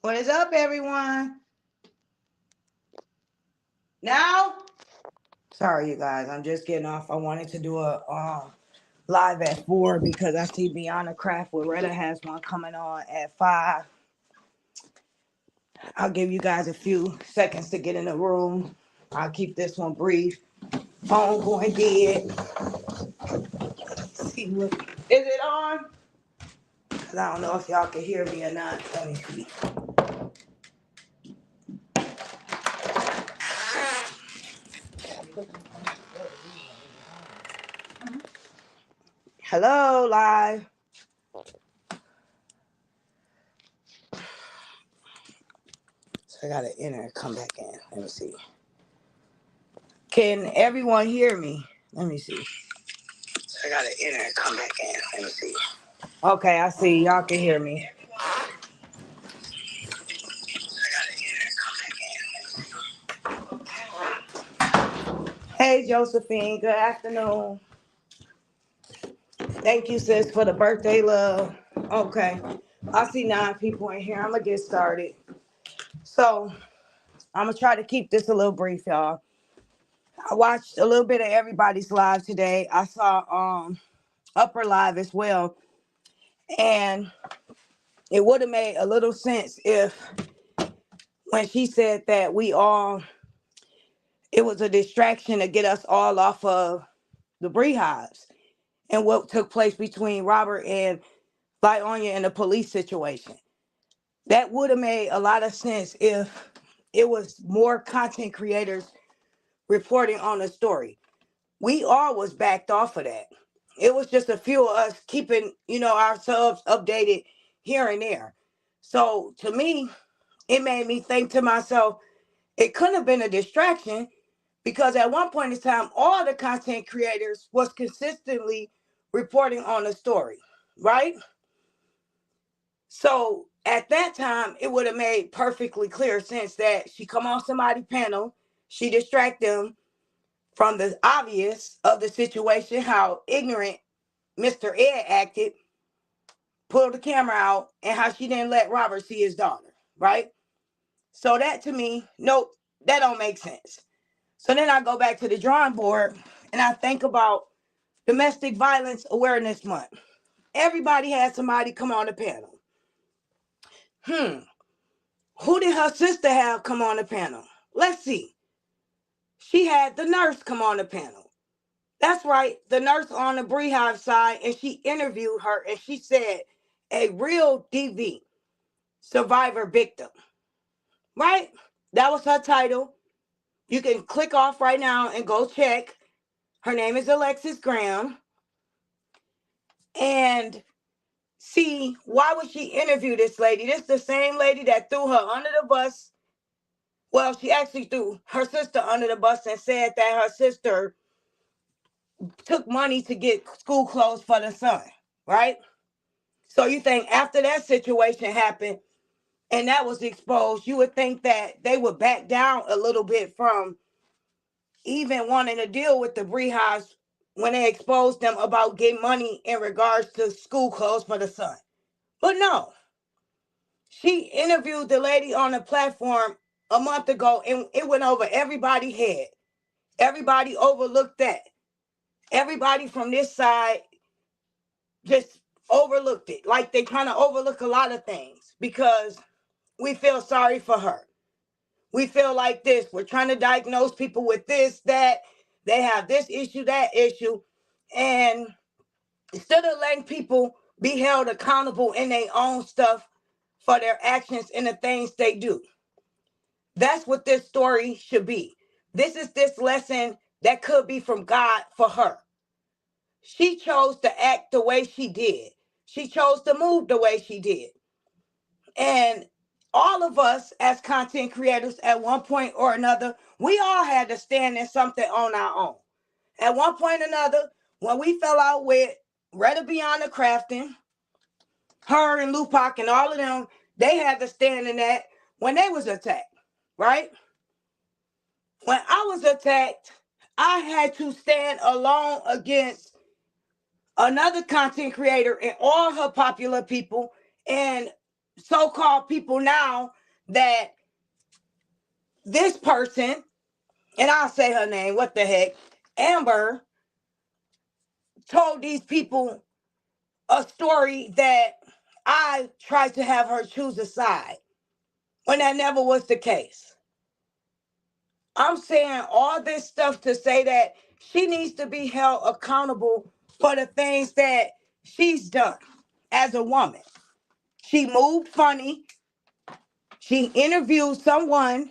What is up, everyone? Now? Sorry, you guys. I'm just getting off. I wanted to do a live at 4 because I see Beyond the Craft with Retta has one coming on at 5. I'll give you guys a few seconds to get in the room. I'll keep this one brief. Phone going dead. Let's see what is it on? Cause I don't know if y'all can hear me or not. Let me see. Hello, live. So I gotta enter and come back in. Let me see. Can everyone hear me? Let me see. So I gotta enter and come back in. Let me see. Okay, I see. Y'all can hear me. Hey, Josephine. Good afternoon. Thank you, sis, for the birthday love. Okay. I see 9 people in here. I'm gonna get started. So I'm gonna try to keep this a little brief, y'all. I watched a little bit of everybody's live today. I saw Upper Live as well. And it would have made a little sense if when she said that it was a distraction to get us all off of the Beehives and what took place between Robert and Vionia and the police situation. That would have made a lot of sense if it was more content creators reporting on the story. We all was backed off of that. It was just a few of us keeping, ourselves updated here and there. So to me, it made me think to myself, it couldn't have been a distraction because at one point in time, all the content creators was consistently reporting on the story, right? So at that time, it would have made perfectly clear sense that she come on somebody's panel, she distract them from the obvious of the situation, how ignorant Mr. Ed acted, pulled the camera out, and how she didn't let Robert see his daughter, right? So that to me, nope, that don't make sense. So then I go back to the drawing board and I think about Domestic Violence Awareness Month. Everybody had somebody come on the panel. Who did her sister have come on the panel? Let's see. She had the nurse come on the panel. That's right, the nurse on the Beehive side, and she interviewed her and she said, a real DV, survivor victim, right? That was her title. You can click off right now and go check. Her name is Alexis Graham. And see, why would she interview this lady? This is the same lady that threw her under the bus. Well, she actually threw her sister under the bus and said that her sister took money to get school clothes for the son, right? So you think after that situation happened and that was exposed, you would think that they would back down a little bit from even wanting to deal with the Beehives when they exposed them about getting money in regards to school clothes for the son. But no, she interviewed the lady on the platform a month ago and it went over everybody's head. Everybody overlooked that. Everybody from this side just overlooked it. Like they trying to overlook a lot of things because we feel sorry for her. We feel like this. We're trying to diagnose people with this, that. They have this issue, that issue. And instead of letting people be held accountable in their own stuff for their actions and the things they do. That's what this story should be. This is this lesson that could be from God for her. She chose to act the way she did. She chose to move the way she did. And all of us as content creators at one point or another, we all had to stand in something on our own. At one point or another, when we fell out with Retta Beyond the Crafting, her and Lupac and all of them, they had to stand in that when they was attacked, right? When I was attacked, I had to stand alone against another content creator and all her popular people. And so-called people now that this person, and I'll say her name, what the heck, Amber, told these people a story that I tried to have her choose a side when that never was the case. I'm saying all this stuff to say that she needs to be held accountable for the things that she's done as a woman. She moved funny. She interviewed someone.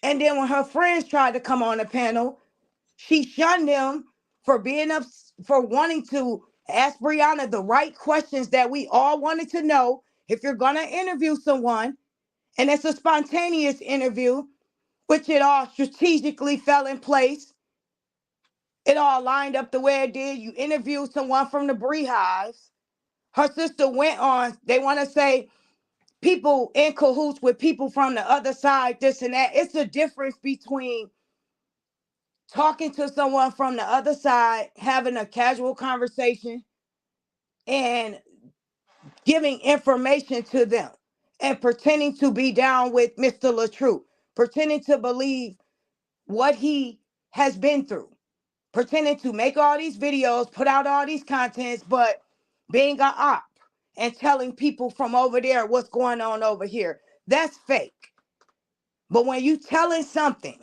And then when her friends tried to come on the panel, she shunned them for being up, for wanting to ask Brianna the right questions that we all wanted to know. If you're going to interview someone, and it's a spontaneous interview, which it all strategically fell in place, it all lined up the way it did. You interviewed someone from the Beehives. Her sister went on, they want to say people in cahoots with people from the other side, this and that. It's a difference between talking to someone from the other side, having a casual conversation, and giving information to them, and pretending to be down with Mr. LaTrue, pretending to believe what he has been through, pretending to make all these videos, put out all these contents, but being an op and telling people from over there what's going on over here. That's fake. But when you telling something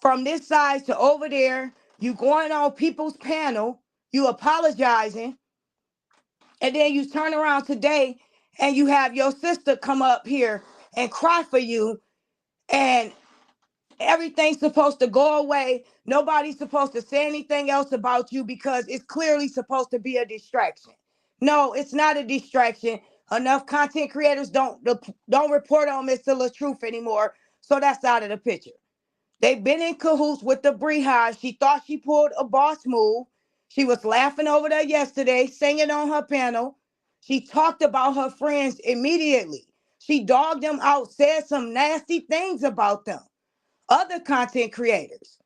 from this side to over there, you going on people's panel, you apologizing, and then you turn around today and you have your sister come up here and cry for you, and everything's supposed to go away. Nobody's supposed to say anything else about you because it's clearly supposed to be a distraction. No, it's not a distraction. Enough content creators don't report on Mr. LaTruth anymore, so that's out of the picture. They've been in cahoots with the Beehive. She thought she pulled a boss move. She was laughing over there yesterday, singing on her panel. She talked about her friends immediately. She dogged them out, said some nasty things about them. Other content creators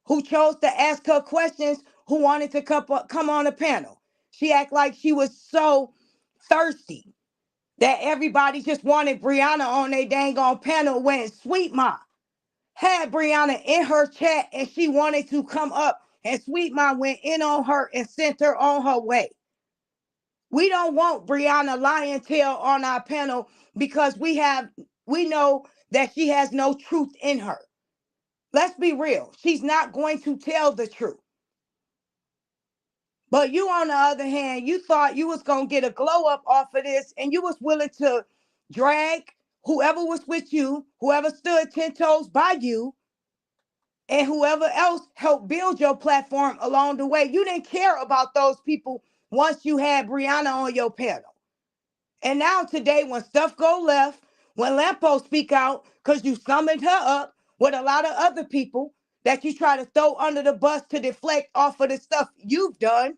who chose to ask her questions, who wanted to come on the panel. She acted like she was so thirsty that everybody just wanted Brianna on their dang on panel, when Sweet Ma had Brianna in her chat and she wanted to come up, and Sweet Ma went in on her and sent her on her way. We don't want Brianna lying tail on our panel because we know that she has no truth in her. Let's be real. She's not going to tell the truth. But you, on the other hand, you thought you was going to get a glow up off of this, and you was willing to drag whoever was with you, whoever stood 10 toes by you, and whoever else helped build your platform along the way. You didn't care about those people once you had Brianna on your panel. And now today, when stuff go left, when Lampo speak out, because you summoned her up with a lot of other people that you try to throw under the bus to deflect off of the stuff you've done,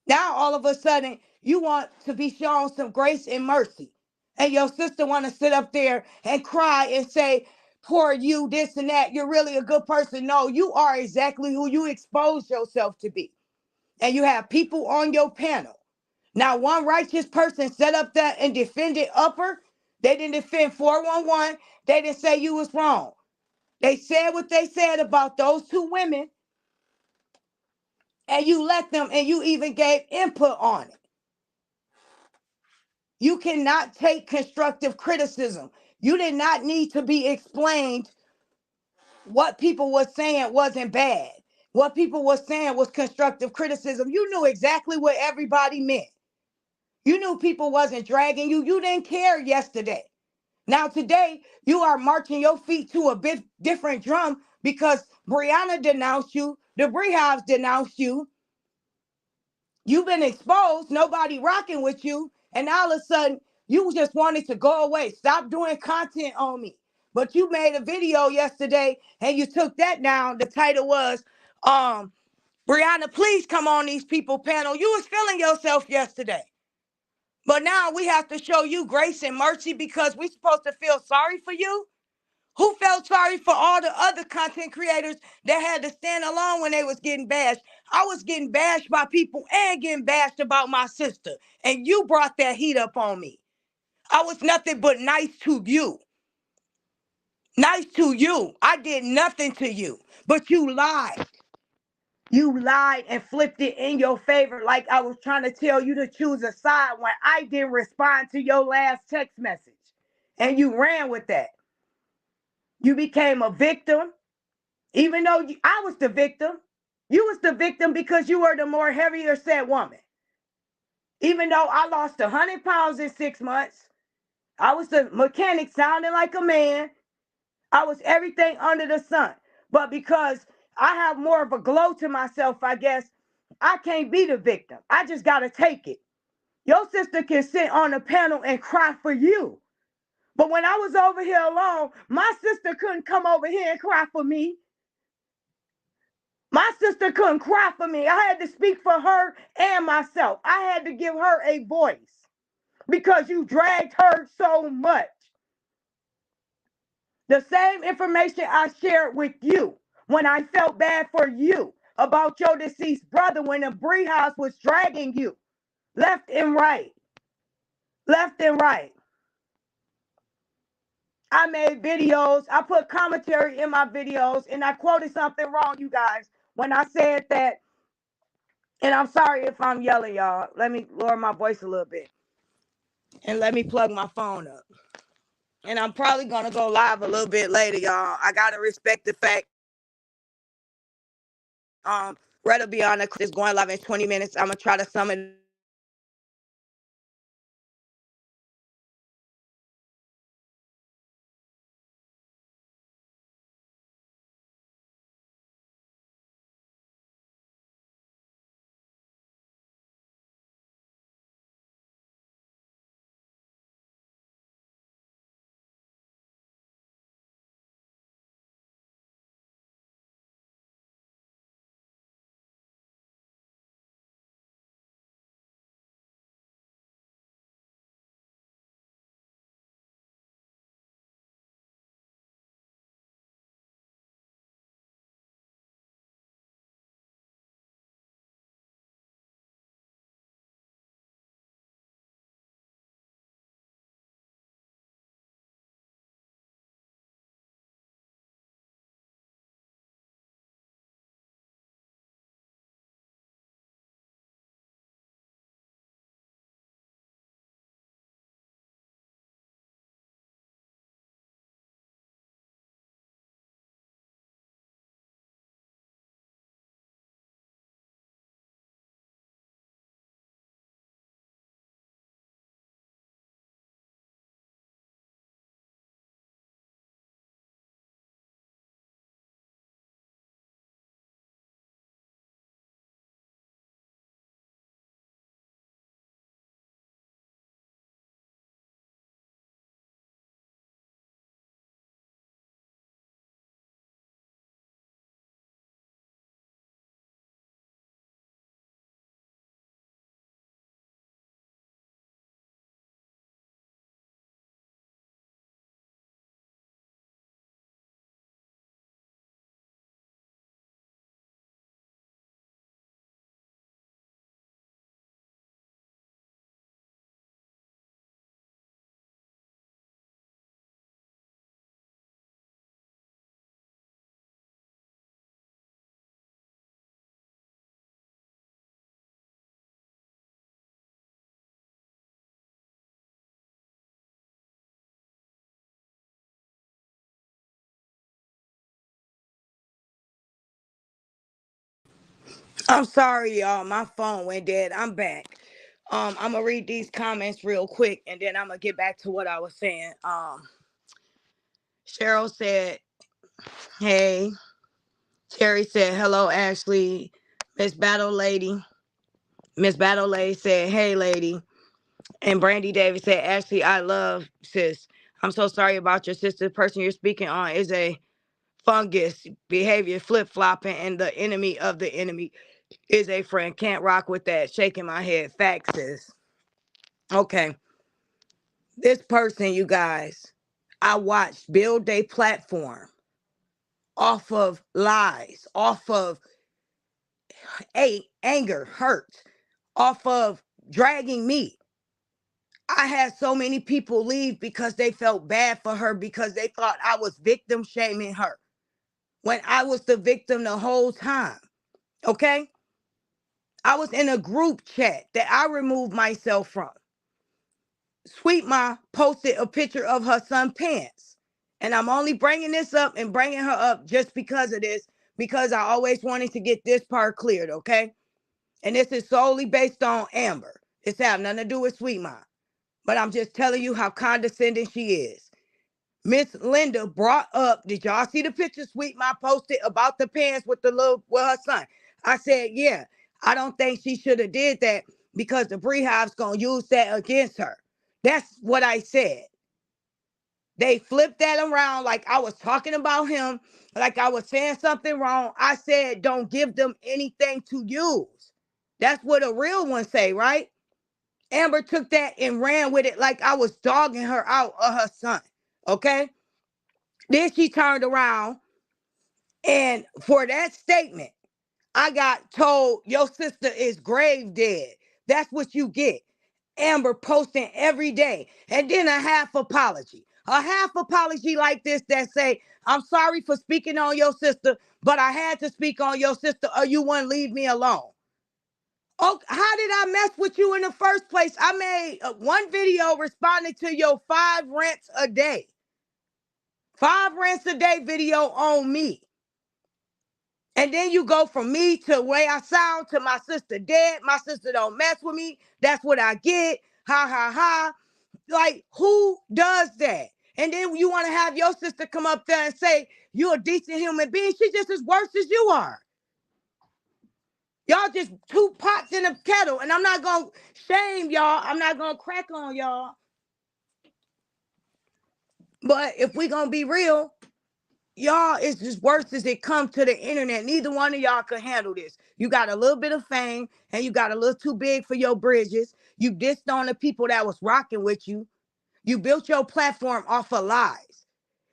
now all of a sudden you want to be shown some grace and mercy. And your sister want to sit up there and cry and say, poor you, this and that, you're really a good person. No, you are exactly who you expose yourself to be. And you have people on your panel. Now, one righteous person set up that and defended Upper. They didn't defend 411. They didn't say you was wrong. They said what they said about those two women, and you let them, and you even gave input on it. You cannot take constructive criticism. You did not need to be explained what people were saying wasn't bad. What people were saying was constructive criticism. You knew exactly what everybody meant. You knew people wasn't dragging you. You didn't care yesterday. Now today, you are marching your feet to a bit different drum because Brianna denounced you. The Beehives denounced you. You've been exposed. Nobody rocking with you. And all of a sudden, you just wanted to go away. Stop doing content on me. But you made a video yesterday and you took that down. The title was, Brianna, please come on these people panel. You was feeling yourself yesterday. But now we have to show you grace and mercy because we're supposed to feel sorry for you. Who felt sorry for all the other content creators that had to stand alone when they was getting bashed? I was getting bashed by people and getting bashed about my sister. And you brought that heat up on me. I was nothing but nice to you. Nice to you. I did nothing to you. But you lied. You lied and flipped it in your favor like I was trying to tell you to choose a side when I didn't respond to your last text message. And you ran with that. You became a victim. Even though I was the victim, you was the victim because you were the more heavier set woman. Even though I lost 100 pounds in 6 months, I was the mechanic sounding like a man. I was everything under the sun. But because I have more of a glow to myself, I guess, I can't be the victim. I just got to take it. Your sister can sit on a panel and cry for you. But when I was over here alone, my sister couldn't come over here and cry for me. My sister couldn't cry for me. I had to speak for her and myself. I had to give her a voice because you dragged her so much. The same information I shared with you when I felt bad for you about your deceased brother when the Bree House was dragging you left and right. Left and right. I made videos. I put commentary in my videos and I quoted something wrong, you guys, when I said that. And I'm sorry if I'm yelling, y'all. Let me lower my voice a little bit. And let me plug my phone up. And I'm probably going to go live a little bit later, y'all. I got to respect the fact Red will be on it's going live in 20 minutes. I'm going to try to sum it. I'm sorry, y'all. My phone went dead. I'm back. I'm gonna read these comments real quick, and then I'm gonna get back to what I was saying. Cheryl said, "Hey." Terry said, "Hello, Ashley." Miss Battle Lady, Miss Battle Lady said, "Hey, lady." And Brandy Davis said, "Ashley, I love sis. I'm so sorry about your sister. The person you're speaking on is a fungus behavior, flip flopping, and the enemy of the enemy is a friend. Can't rock with that." Shaking my head. Facts, sis. Okay. This person, you guys, I watched build a platform off of lies, off of anger, hurt, off of dragging me. I had so many people leave because they felt bad for her because they thought I was victim shaming her when I was the victim the whole time. Okay? I was in a group chat that I removed myself from. Sweet Ma posted a picture of her son pants. And I'm only bringing this up and bringing her up just because of this, because I always wanted to get this part cleared, okay? And this is solely based on Amber. This has nothing to do with Sweet Ma. But I'm just telling you how condescending she is. Miss Linda brought up, did y'all see the picture Sweet Ma posted about the pants with her son? I said, yeah, I don't think she should have did that because the Beehive's gonna use that against her. That's what I said. They flipped that around like I was talking about him, like I was saying something wrong. I said, don't give them anything to use. That's what a real one say, right? Amber took that and ran with it like I was dogging her out of her son. Okay? Then she turned around and for that statement, I got told your sister is grave dead. That's what you get. Amber posting every day. And then a half apology. A half apology like this that say, I'm sorry for speaking on your sister, but I had to speak on your sister or you wouldn't leave me alone. Oh, how did I mess with you in the first place? I made one video responding to your 5 rants a day. 5 rants a day video on me. And then you go from me to the way I sound to my sister dead. My sister don't mess with me. That's what I get. Ha ha ha. Like, who does that? And then you want to have your sister come up there and say, you're a decent human being. She's just as worse as you are. Y'all just 2 pots in a kettle. And I'm not going to shame y'all. I'm not going to crack on y'all. But if we going to be real, y'all is as worse as it comes to the internet. Neither one of y'all can handle this. You got a little bit of fame and you got a little too big for your bridges. You dissed on the people that was rocking with you. You built your platform off of lies.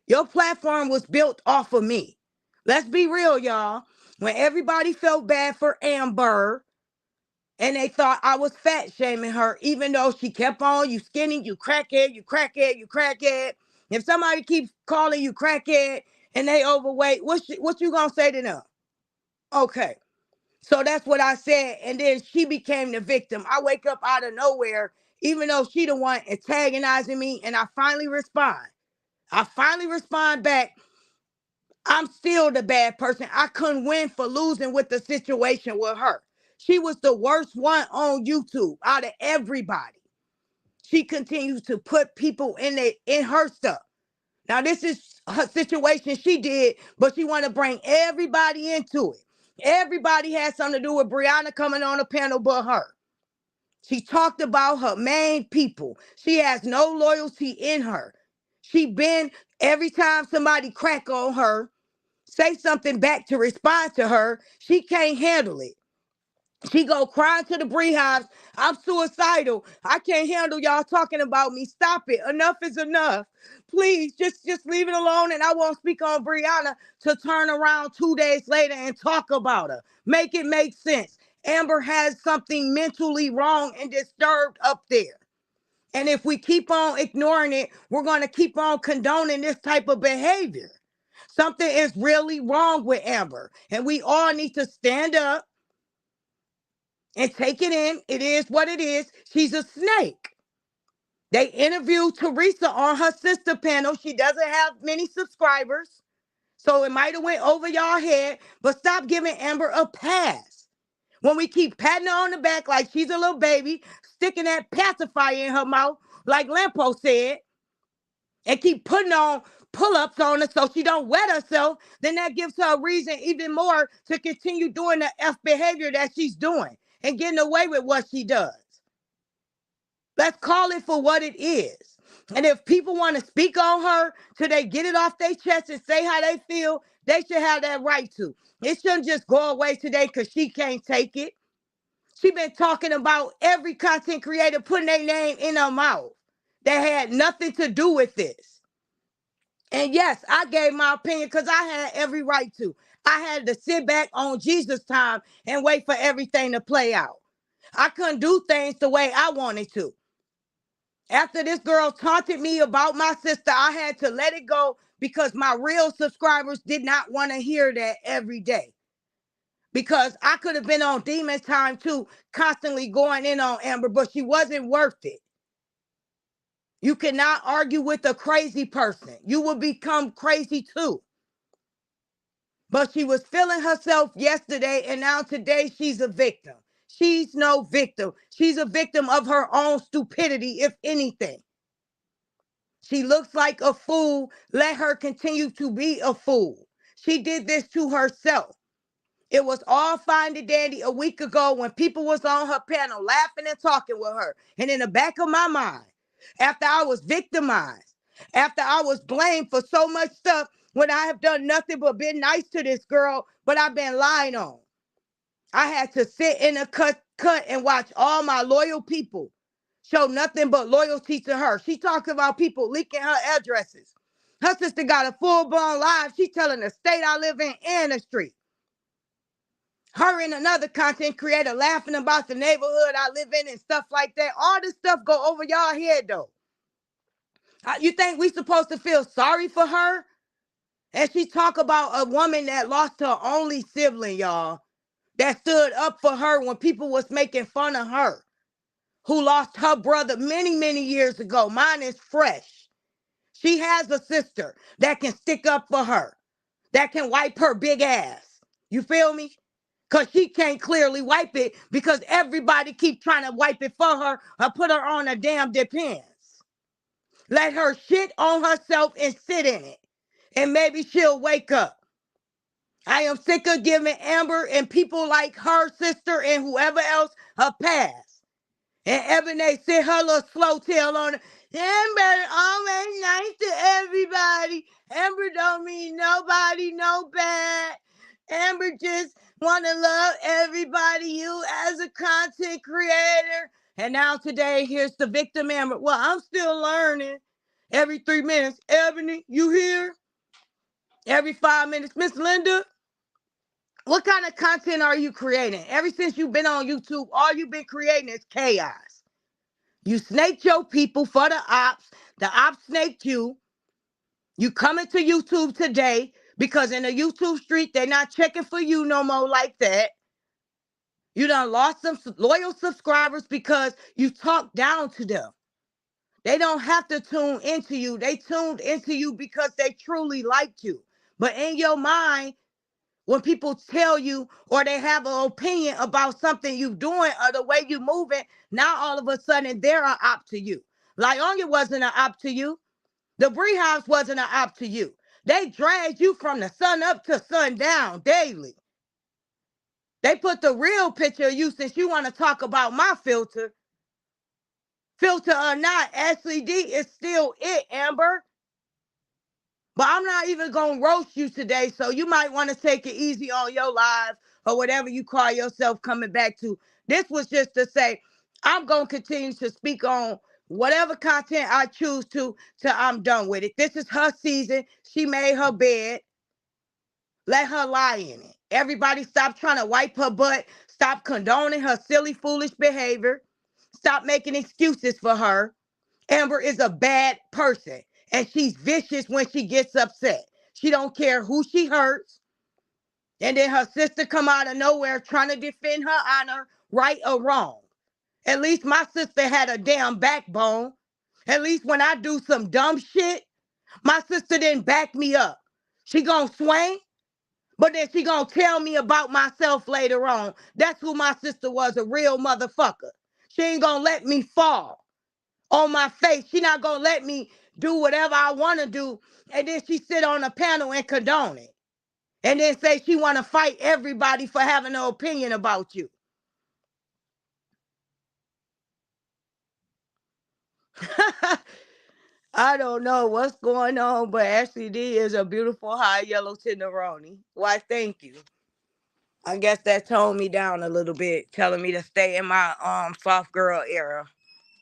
Your platform was built off of me. Let's be real, y'all. When everybody felt bad for Amber and they thought I was fat shaming her, even though she kept on, you skinny, you crackhead, you crackhead, you crackhead. If somebody keeps calling you crackhead and they overweight, what you gonna say to them? Okay. So that's what I said. And then she became the victim. I wake up out of nowhere, even though she the one antagonizing me, and I finally respond. I finally respond back. I'm still the bad person. I couldn't win for losing with the situation with her. She was the worst one on YouTube out of everybody. She continues to put people in her stuff. Now, this is her situation she did, but she want to bring everybody into it. Everybody has something to do with Brianna coming on the panel but her. She talked about her main people. She has no loyalty in her. She been, every time somebody crack on her, say something back to respond to her, she can't handle it. She go crying to the Beehives. I'm suicidal. I can't handle y'all talking about me. Stop it. Enough is enough. Please, just leave it alone. And I won't speak on Brianna to turn around 2 days later and talk about her. Make it make sense. Amber has something mentally wrong and disturbed up there. And if we keep on ignoring it, we're going to keep on condoning this type of behavior. Something is really wrong with Amber. And we all need to stand up and take it in. It is what it is. She's a snake. They interviewed Teresa on her sister panel. She doesn't have many subscribers, so it might have went over y'all head, but stop giving Amber a pass. When we keep patting her on the back like she's a little baby, sticking that pacifier in her mouth, like Lampo said, and keep putting on pull-ups on her so she don't wet herself, then that gives her a reason even more to continue doing the F behavior that she's doing and getting away with what she does. Let's call it for what it is. And if people want to speak on her till they get it off their chest and say how they feel, they should have that right to. It shouldn't just go away today because she can't take it. She been talking about every content creator putting their name in her mouth that had nothing to do with this. And yes, I gave my opinion because I had every right to. I had to sit back on Jesus' time and wait for everything to play out. I couldn't do things the way I wanted to. After this girl taunted me about my sister, I had to let it go because my real subscribers did not want to hear that every day. Because I could have been on demon time too, constantly going in on Amber, but she wasn't worth it. You cannot argue with a crazy person. You will become crazy too. But she was feeling herself yesterday, and now today she's a victim. She's no victim. She's a victim of her own stupidity, if anything. She looks like a fool. Let her continue to be a fool. She did this to herself. It was all fine and dandy a week ago when people was on her panel laughing and talking with her. And in the back of my mind, after I was victimized, after I was blamed for so much stuff when I have done nothing but been nice to this girl, but I've been lied on. I had to sit in a cut and watch all my loyal people show nothing but loyalty to her. She talks about people leaking her addresses. Her sister got a full-blown live. She telling the state I live in and the street. Her and another content creator laughing about the neighborhood I live in and stuff like that. All this stuff go over y'all head though. You think we supposed to feel sorry for her? And she talk about a woman that lost her only sibling, y'all, that stood up for her when people was making fun of her, who lost her brother many, many years ago. Mine is fresh. She has a sister that can stick up for her, that can wipe her big ass. You feel me? Because she can't clearly wipe it because everybody keep trying to wipe it for her or put her on a damn depends. Let her shit on herself and sit in it. And maybe she'll wake up. I am sick of giving Amber and people like her sister and whoever else a pass. And Ebony sit her little slow tail on it. Amber always nice to everybody. Amber don't mean nobody no bad. Amber just want to love everybody. You as a content creator. And now today, here's the victim Amber. Well, I'm still learning. Every 3 minutes, Ebony, you here? Every 5 minutes, Miss Linda, what kind of content are you creating? Ever since you've been on YouTube, all you've been creating is chaos. You snaked your people for the ops. The ops snaked you. You coming to YouTube today because in the YouTube street, they're not checking for you no more like that. You done lost some loyal subscribers because you talked down to them. They don't have to tune into you. They tuned into you because they truly liked you. But in your mind, when people tell you or they have an opinion about something you doing or the way you moving, now all of a sudden they're an op to you. Lyonya wasn't an op to you. The Bree House wasn't an op to you. They dragged you from the sun up to sundown daily. They put the real picture of you since you want to talk about my filter. Filter or not, Ashley D is still it, Amber. But I'm not even going to roast you today, so you might want to take it easy on your lives or whatever you call yourself coming back to. This was just to say, I'm going to continue to speak on whatever content I choose to till I'm done with it. This is her season. She made her bed. Let her lie in it. Everybody stop trying to wipe her butt. Stop condoning her silly, foolish behavior. Stop making excuses for her. Amber is a bad person and she's vicious when she gets upset. She don't care who she hurts. And then her sister come out of nowhere trying to defend her honor, right or wrong. At least my sister had a damn backbone. At least when I do some dumb shit, my sister didn't back me up. She gonna swing, but then she gonna tell me about myself later on. That's who my sister was, a real motherfucker. She ain't gonna let me fall on my face. She not gonna let me do whatever I want to do, and then she sit on a panel and condone it, and then say she want to fight everybody for having an opinion about you. I don't know what's going on, but Ashley D is a beautiful high yellow tenderoni. Why, thank you. I guess that toned me down a little bit, telling me to stay in my soft girl era.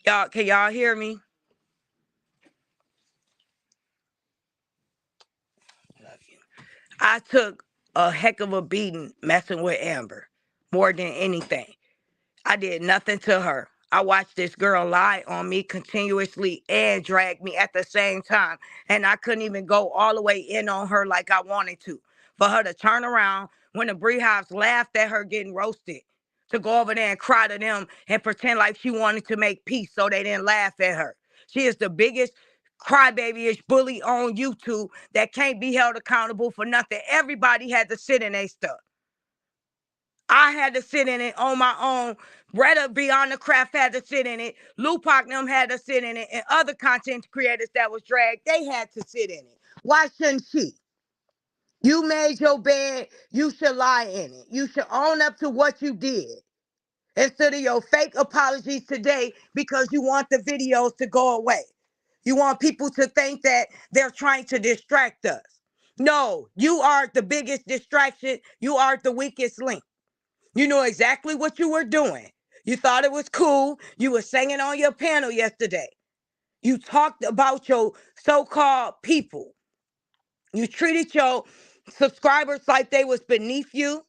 Y'all, can y'all hear me? I took a heck of a beating messing with Amber more than anything. I did nothing to her. I watched this girl lie on me continuously and drag me at the same time. And I couldn't even go all the way in on her like I wanted to. For her to turn around when the Beehives laughed at her getting roasted, to go over there and cry to them and pretend like she wanted to make peace so they didn't laugh at her. She is the biggest crybabyish bully on YouTube that can't be held accountable for nothing. Everybody had to sit in their stuff. I had to sit in it on my own. Retta Beyond the Craft had to sit in it. Lupac them had to sit in it. And other content creators that was dragged, they had to sit in it. Why shouldn't she? You made your bed, you should lie in it. You should own up to what you did. Instead of your fake apologies today because you want the videos to go away. You want people to think that they're trying to distract us. No, you are the biggest distraction. You are the weakest link. You know exactly what you were doing. You thought it was cool. You were singing on your panel yesterday. You talked about your so-called people. You treated your subscribers like they was beneath you.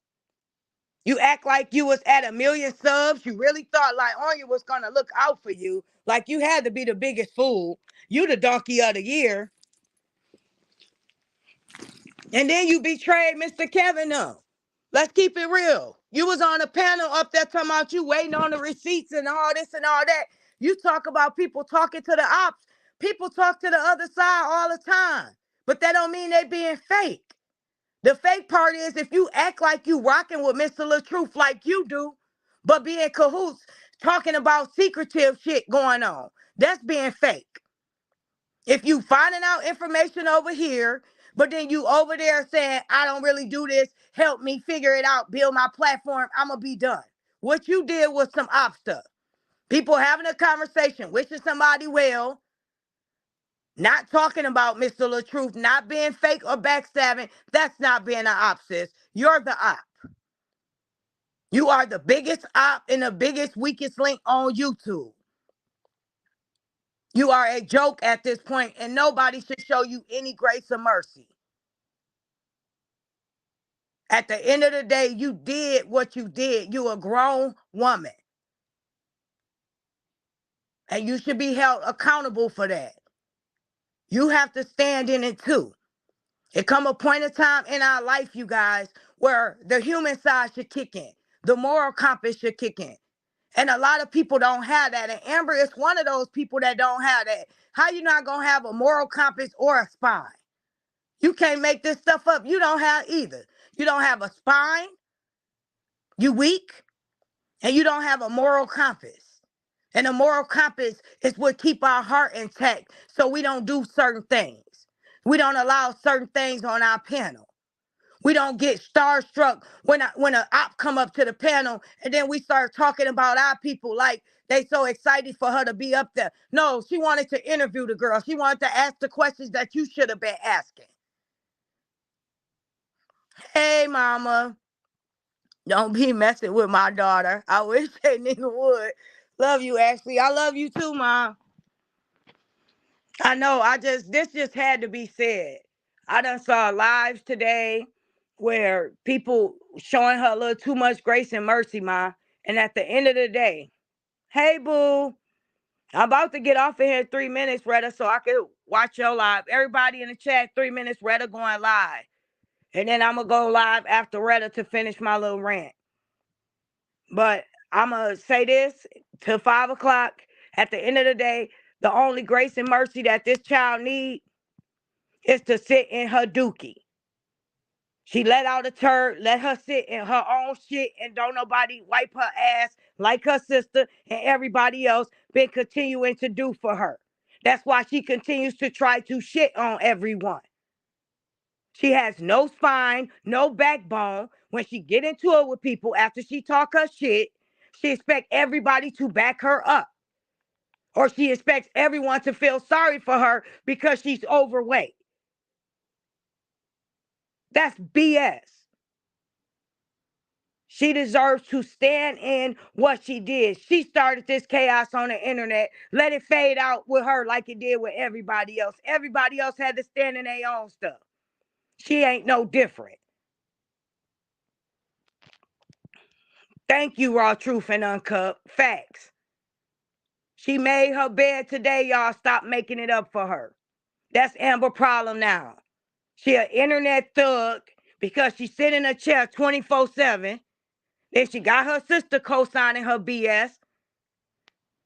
You act like you was at 1,000,000 subs. You really thought like Anya was gonna look out for you. Like you had to be the biggest fool. You the donkey of the year. And then you betrayed Mr. Kevin up. Let's keep it real. You was on a panel up there talking about you waiting on the receipts and all this and all that. You talk about people talking to the ops. People talk to the other side all the time. But that don't mean they being fake. The fake part is if you act like you rocking with Mr. LaTruth like you do, but be in cahoots talking about secretive shit going on. That's being fake. If you finding out information over here, but then you over there saying, I don't really do this, help me figure it out, build my platform, I'm going to be done. What you did was some op stuff. People having a conversation, wishing somebody well, not talking about Mr. LaTruth, not being fake or backstabbing. That's not being an op, sis. You're the op. You are the biggest op and the biggest, weakest link on YouTube. You are a joke at this point, and nobody should show you any grace or mercy. At the end of the day, you did what you did. You a grown woman. And you should be held accountable for that. You have to stand in it too. It come a point of time in our life, you guys, where the human side should kick in. The moral compass should kick in. And a lot of people don't have that. And Amber is one of those people that don't have that. How you not going to have a moral compass or a spine? You can't make this stuff up. You don't have either. You don't have a spine. You weak. And you don't have a moral compass. And a moral compass is what keep our heart intact so we don't do certain things. We don't allow certain things on our panel. We don't get starstruck when an op come up to the panel and then we start talking about our people like they so excited for her to be up there. No, she wanted to interview the girl. She wanted to ask the questions that you should have been asking. Hey, mama. Don't be messing with my daughter. I wish that nigga would. Love you, Ashley. I love you too, Mom. I know. This just had to be said. I done saw lives today where people showing her a little too much grace and mercy, Ma. And at the end of the day, hey, boo, I'm about to get off of here in 3 minutes, Retta, so I can watch your live. Everybody in the chat, 3 minutes, Retta going live. And then I'm going to go live after Retta to finish my little rant. But I'm going to say this till 5 o'clock. At the end of the day, the only grace and mercy that this child needs is to sit in her dookie. She let out a turd, let her sit in her own shit, and don't nobody wipe her ass like her sister and everybody else been continuing to do for her. That's why she continues to try to shit on everyone. She has no spine, no backbone. When she get into it with people after she talk her shit, she expect everybody to back her up. Or she expects everyone to feel sorry for her because she's overweight. That's BS. She deserves to stand in what she did. She started this chaos on the internet. Let it fade out with her like it did with everybody else. Everybody else had to stand in their own stuff. She ain't no different. Thank you, Raw Truth and Uncut. Facts. She made her bed today, y'all. Stop making it up for her. That's Amber problem now. She an internet thug because she sit in a chair 24/7. Then she got her sister co-signing her BS.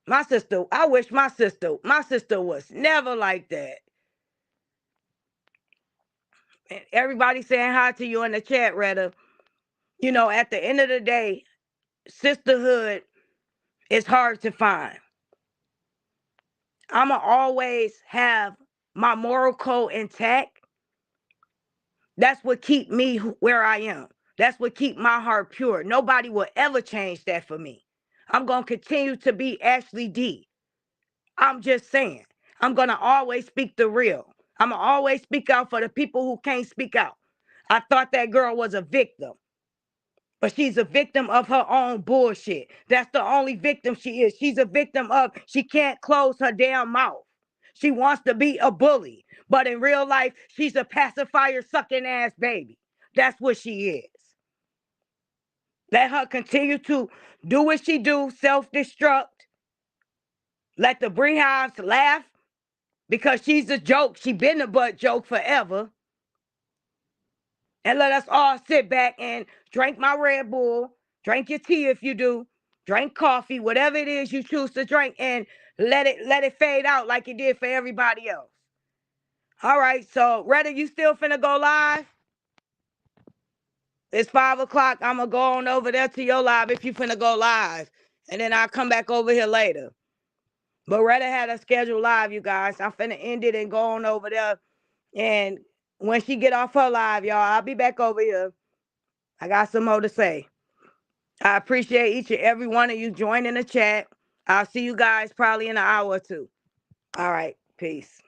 My sister, I wish my sister was never like that. And everybody saying hi to you in the chat, Retta. You know, at the end of the day, sisterhood is hard to find. I'ma always have my moral code intact. That's what keep me where I am. That's what keep my heart pure. Nobody will ever change that for me. I'm going to continue to be Ashley D. I'm just saying. I'm going to always speak the real. I'm going to always speak out for the people who can't speak out. I thought that girl was a victim, but she's a victim of her own bullshit. That's the only victim she is. She's a victim of she can't close her damn mouth. She wants to be a bully, but in real life, she's a pacifier sucking ass baby. That's what she is. Let her continue to do what she do, self-destruct. Let the Beehives laugh because she's a joke. She been a butt joke forever. And let us all sit back and drink my Red Bull, drink your tea if you do, drink coffee, whatever it is you choose to drink, and let it fade out like it did for everybody else. All right, so Retta, you still finna go live? It's 5 o'clock. I'm gonna go on over there to your live if you finna go live. And then I'll come back over here later. But Retta had a scheduled live, you guys. I'm finna end it and go on over there. And when she get off her live, y'all, I'll be back over here. I got some more to say. I appreciate each and every one of you joining the chat. I'll see you guys probably in an hour or two. All right. Peace.